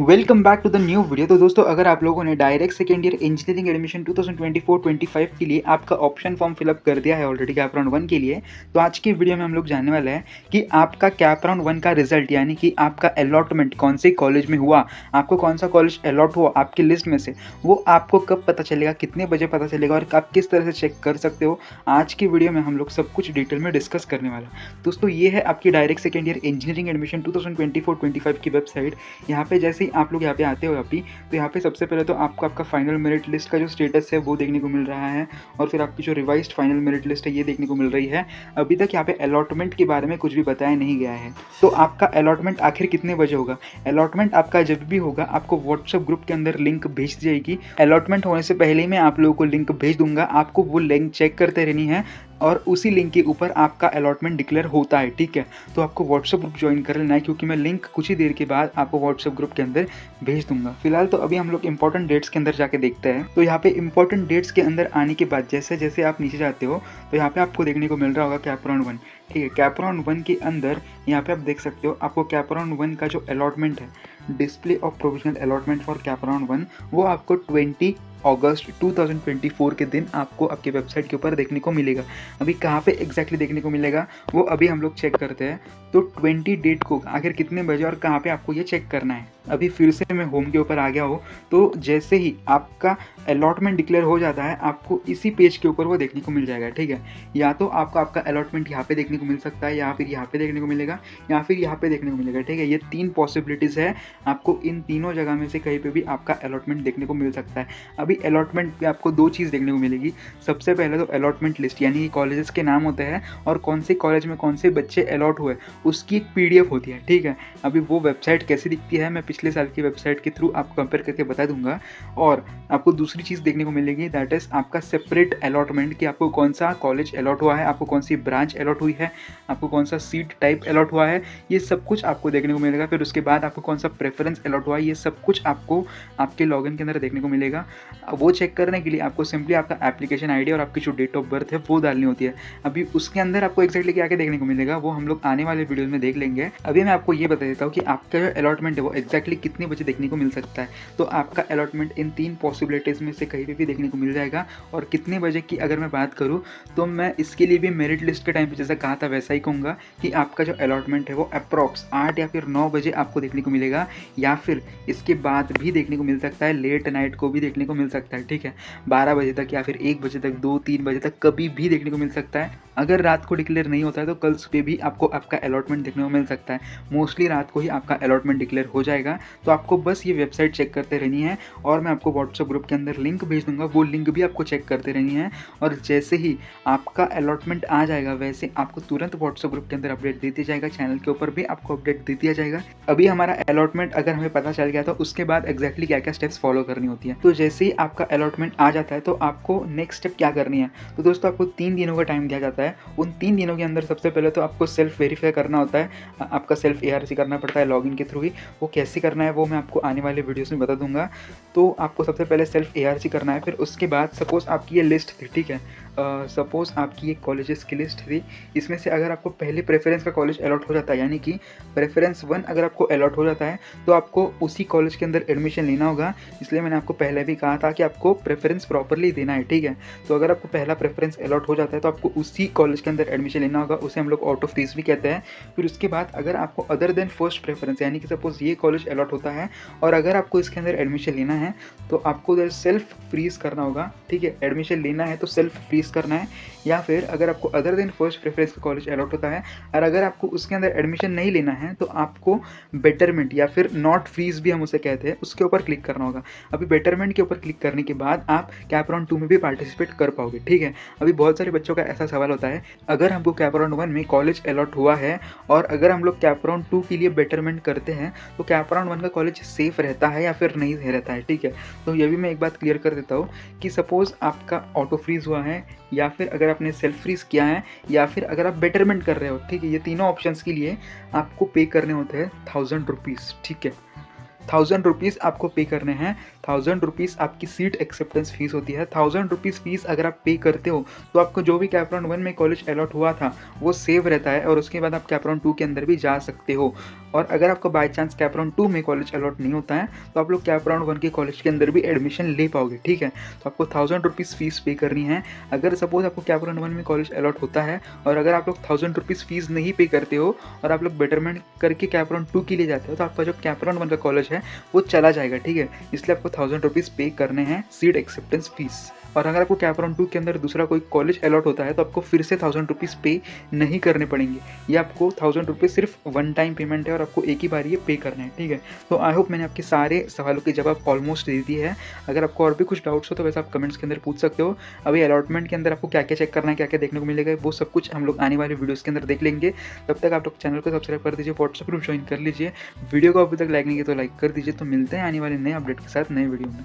Welcome back to the new video. तो दोस्तों, अगर आप लोगों ने direct second year engineering admission 2024-25 के लिए आपका ऑप्शन फॉर्म फिलअप कर दिया है ऑलरेडी कैप राउंड 1 के लिए, तो आज की वीडियो में हम लोग जानने वाले हैं कि आपका कैप राउंड 1 का रिजल्ट यानी कि आपका अलॉटमेंट कौन से कॉलेज में हुआ, आपको कौन सा कॉलेज अलॉट हुआ आपकी लिस्ट में से, वो आपको कब पता चलेगा, कितने बजे पता चलेगा और आप किस तरह से चेक कर सकते हो। आज की वीडियो में हम लोग सब कुछ डिटेल में डिस्कस करने वाला है। दोस्तों, ये है आपकी direct second year engineering admission 2024-25 की वेबसाइट। यहाँ पे जैसे ही आप लोग यहाँ पे आते हो अभी, तो यहाँ पे सबसे पहले तो आपको आपका फाइनल मेरिट लिस्ट का जो स्टेटस है वो देखने को मिल रहा है, और फिर आपकी जो रिवाइज्ड फाइनल मेरिट लिस्ट है ये देखने को मिल रही है। अभी तक यहाँ पे अलॉटमेंट के बारे में कुछ भी बताया नहीं गया है। तो आपका अलॉटमेंट आखिर कितने बजे होगा? अलॉटमेंट आपका जब भी होगा आपको व्हाट्सएप ग्रुप के अंदर लिंक भेज दी जाएगी। अलॉटमेंट होने से पहले ही मैं आप लोगों को लिंक भेज दूंगा, आपको वो लिंक चेक करते रहनी है और उसी लिंक के ऊपर आपका अलॉटमेंट डिक्लेयर होता है। ठीक है, तो आपको व्हाट्सएप ग्रुप ज्वाइन कर लेना है, क्योंकि मैं लिंक कुछ ही देर के बाद आपको व्हाट्सएप ग्रुप के अंदर भेज दूंगा। फिलहाल तो अभी हम लोग इंपॉर्टेंट डेट्स के अंदर जाके देखते हैं। तो यहाँ पे इंपॉर्टेंट डेट्स के अंदर आने के बाद जैसे जैसे आप नीचे जाते हो तो यहाँ पे आपको देखने को मिल रहा होगा कैप राउंड 1। ठीक है, कैप राउंड 1 के अंदर यहाँ पे आप देख सकते हो आपको कैप राउंड 1 का जो अलॉटमेंट है, display of provisional allotment for cap round 1, वो आपको 20 अगस्त 2024 के दिन आपको आपके वेबसाइट के ऊपर देखने को मिलेगा। अभी कहाँ पे एग्जैक्टली देखने को मिलेगा वो अभी हम लोग चेक करते हैं। तो 20 डेट को आखिर कितने बजे और कहाँ पे आपको ये चेक करना है। अभी फिर से मैं होम के ऊपर आ गया हूँ, तो जैसे ही आपका अलॉटमेंट डिक्लेयर हो जाता है आपको इसी पेज के ऊपर वो देखने को मिल जाएगा। ठीक है, या तो आपको आपका अलॉटमेंट यहाँ पे देखने को मिल सकता है, या फिर यहाँ पे देखने को मिलेगा, या फिर यहाँ पे देखने को मिलेगा। ठीक है, ये 3 पॉसिबिलिटीज़ है, आपको इन तीनों जगह में से कहीं पे भी आपका अलॉटमेंट देखने को मिल सकता है। अभी अलॉटमेंट पे आपको 2 चीज़ देखने को मिलेगी। सबसे पहले तो अलॉटमेंट लिस्ट यानी कि कॉलेजेस के नाम होते हैं और कौन से कॉलेज में कौन से बच्चे अलॉट हुए उसकी एक PDF होती है। ठीक है, अभी वो वेबसाइट कैसी दिखती है मैं पिछले साल की वेबसाइट के थ्रू आपको कंपेयर करके बता दूंगा। और आपको दूसरी चीज़ देखने को मिलेगी, दैट इज़ आपका सेपरेट अलॉटमेंट कि आपको कौन सा कॉलेज अलॉट हुआ है, आपको कौन सी ब्रांच अलॉट हुई है, आपको कौन सा सीट टाइप अलॉट हुआ है, ये सब कुछ आपको देखने को मिलेगा। फिर उसके बाद आपको कौन सा प्रेफरेंस अलॉट हुआ है, ये सब कुछ आपको आपके लॉगिन के अंदर देखने को मिलेगा। वो चेक करने के लिए आपको सिंपली आपका एप्लीकेशन आईडी और आपकी जो डेट ऑफ बर्थ है वो डालनी होती है। अभी उसके अंदर आपको एक्जैक्टली क्या क्या देखने को मिलेगा वो हम लोग आने वाले वीडियो में देख लेंगे। अभी मैं आपको ये बता देता हूँ कि आपका जो अलॉटमेंट है वो एक्जैक्टली कितने बजे देखने को मिल सकता है। तो आपका अलॉटमेंट इन 3 पॉसिबिलिटीज़ में से कहीं पे भी देखने को मिल जाएगा। और कितने बजे की अगर मैं बात करूँ तो मैं इसके लिए भी मेरिट लिस्ट के टाइम पे जैसा कहा था वैसा ही कहूँगा कि आपका जो अलॉटमेंट है वो अप्रॉक्स 8 या फिर 9 बजे आपको देखने को मिलेगा, या फिर इसके बाद भी देखने को मिल सकता है, लेट नाइट को भी देखने को मिल सकता है। ठीक है, 12 बजे तक या फिर 1 बजे तक, 2-3 बजे तक कभी भी देखने को मिल सकता है। अगर रात को डिक्लेयर नहीं होता है तो कल सुबह भी आपको आपका अलॉटमेंट देखने को मिल सकता है। मोस्टली रात को ही आपका अलॉटमेंट डिक्लेयर हो जाएगा। तो आपको बस ये वेबसाइट चेक करते रहनी है, और मैं आपको व्हाट्सएप ग्रुप के अंदर लिंक भेज दूंगा, वो लिंक भी आपको चेक करते रहनी है। और जैसे ही आपका अलॉटमेंट आ जाएगा वैसे आपको तुरंत व्हाट्सएप ग्रुप के अंदर अपडेट दे दिया जाएगा, चैनल के ऊपर भी आपको अपडेट दे दिया जाएगा। अभी हमारा अलॉटमेंट अगर हमें पता चल गया तो उसके बाद एक्जैक्टली क्या क्या स्टेप्स फॉलो करनी होती है। तो जैसे ही आपका अलॉटमेंट आ जाता है तो आपको नेक्स्ट स्टेप क्या करनी है। तो दोस्तों, आपको 3 दिनों का टाइम दिया जाता है। उन 3 दिनों के अंदर सबसे पहले तो आपको सेल्फ वेरीफाई करना होता है, आपका सेल्फ ARC करना पड़ता है लॉगिन के थ्रू ही। वो कैसे करना है वो मैं आपको आने वाले वीडियोस में बता दूंगा। तो आपको सबसे पहले सेल्फ ARC करना है। फिर उसके बाद सपोज आपकी ये लिस्ट थी, ठीक है, सपोज आपकी ये कॉलेजेस की लिस्ट थी, इसमें से अगर आपको पहले प्रेफरेंस का कॉलेज अलॉट हो जाता है, यानी कि प्रेफरेंस 1 अगर आपको अलॉट हो जाता है तो आपको उसी कॉलेज के अंदर एडमिशन लेना होगा। इसलिए मैंने आपको पहले भी कहा था कि आपको प्रेफरेंस प्रॉपरली देना है। ठीक है, तो अगर आपको पहला प्रेफरेंस अलॉट हो जाता है तो आपको उसी कॉलेज के अंदर एडमिशन लेना होगा, उसे हम लोग आउट ऑफ फ्रीज भी कहते हैं। फिर उसके बाद अगर आपको अदर देन फर्स्ट प्रेफरेंस यानी कि सपोज ये कॉलेज अलॉट होता है और अगर आपको इसके अंदर एडमिशन लेना है तो आपको उधर सेल्फ फ्रीज करना होगा। ठीक है, एडमिशन लेना है तो सेल्फ फ्रीज करना है। या फिर अगर आपको अदर देन फर्स्ट प्रेफरेंस का कॉलेज अलॉट होता है और अगर आपको उसके अंदर एडमिशन नहीं लेना है तो आपको बेटरमेंट या फिर नॉट फ्रीज भी हम उसे कहते हैं, उसके ऊपर क्लिक करना होगा। अभी बेटरमेंट के ऊपर क्लिक करने के बाद आप कैप राउंड 2 में भी पार्टिसिपेट कर पाओगे। ठीक है, अभी बहुत सारे बच्चों का ऐसा सवाल होता है, अगर हमको कैप राउंड 1 में कॉलेज अलॉट हुआ है और अगर हम लोग कैप राउंड 2 के लिए बेटरमेंट करते हैं तो कैप राउंड 1 का कॉलेज सेफ रहता है या फिर नहीं रहता है। ठीक है, तो ये भी मैं एक बात क्लियर कर देता हूँ कि सपोज आपका ऑटो फ्रीज हुआ है या फिर अगर आपने सेल्फ फ्रीज किया है या फिर अगर आप बेटरमेंट कर रहे हो, ठीक है, ये तीनों ऑप्शंस के लिए आपको पे करने होते हैं 1000 रुपीज़। ठीक है, 1000 रुपीज़ आपको पे करने हैं। 1000 रुपीज़ आपकी सीट एक्सेप्टेंस फीस होती है। 1000 रुपीज़ फीस अगर आप पे करते हो तो आपको जो भी कैप राउंड 1 में कॉलेज अलॉट हुआ था वो सेव रहता है और उसके बाद आप कैप राउंड 2 के अंदर भी जा सकते हो। और अगर आपका बाय चांस कैप राउंड 2 में कॉलेज अलॉट नहीं होता है तो आप लोग कैप राउंड 1 के कॉलेज के अंदर भी एडमिशन ले पाओगे, ठीक है। तो आपको 1000 रुपीज़ फीस पे करनी है। अगर सपोज आपको कैप राउंड 1 में कॉलेज अलॉट होता है और अगर आप लोग 1000 रुपीज़ फीस नहीं पे करते हो और आप लोग बेटरमेंट करके कैप राउंड 2 के लिए जाते हो तो आपका जो कैप राउंड 1 का कॉलेज है वो चला जाएगा, ठीक है। इसलिए आपको 1000 रुपीज़ पे करने हैं सीट एक्सेप्टेंस फीस। और अगर आपको कैप राउंड 2 के अंदर दूसरा कोई कॉलेज अलॉट होता है तो आपको फिर से 1000 रुपीज़ पे नहीं करने पड़ेंगे। ये आपको 1000 रुपीज़ सिर्फ वन टाइम पेमेंट है और आपको एक ही बार ये पे करना है, ठीक है। तो आई होप मैंने आपके सारे सवालों के जवाब ऑलमोस्ट दे दिए हैं। अगर आपको और भी कुछ डाउट्स हो तो वैसे आप कमेंट्स के अंदर पूछ सकते हो। अभी अलॉटमेंट के अंदर आपको क्या क्या चेक करना है, क्या क्या देखने को मिलेगा, वो सब कुछ हम लोग आने वाले वीडियोज़ के अंदर देख लेंगे। तब तक आप लोग चैनल को सब्सक्राइब कर दीजिए, व्हाट्सएप ग्रुप ज्वाइन कर लीजिए। वीडियो को अभी तक लाइक नहीं किया तो लाइक कर दीजिए। तो मिलते हैं आने वाले नए अपडेट के साथ नए वीडियो में।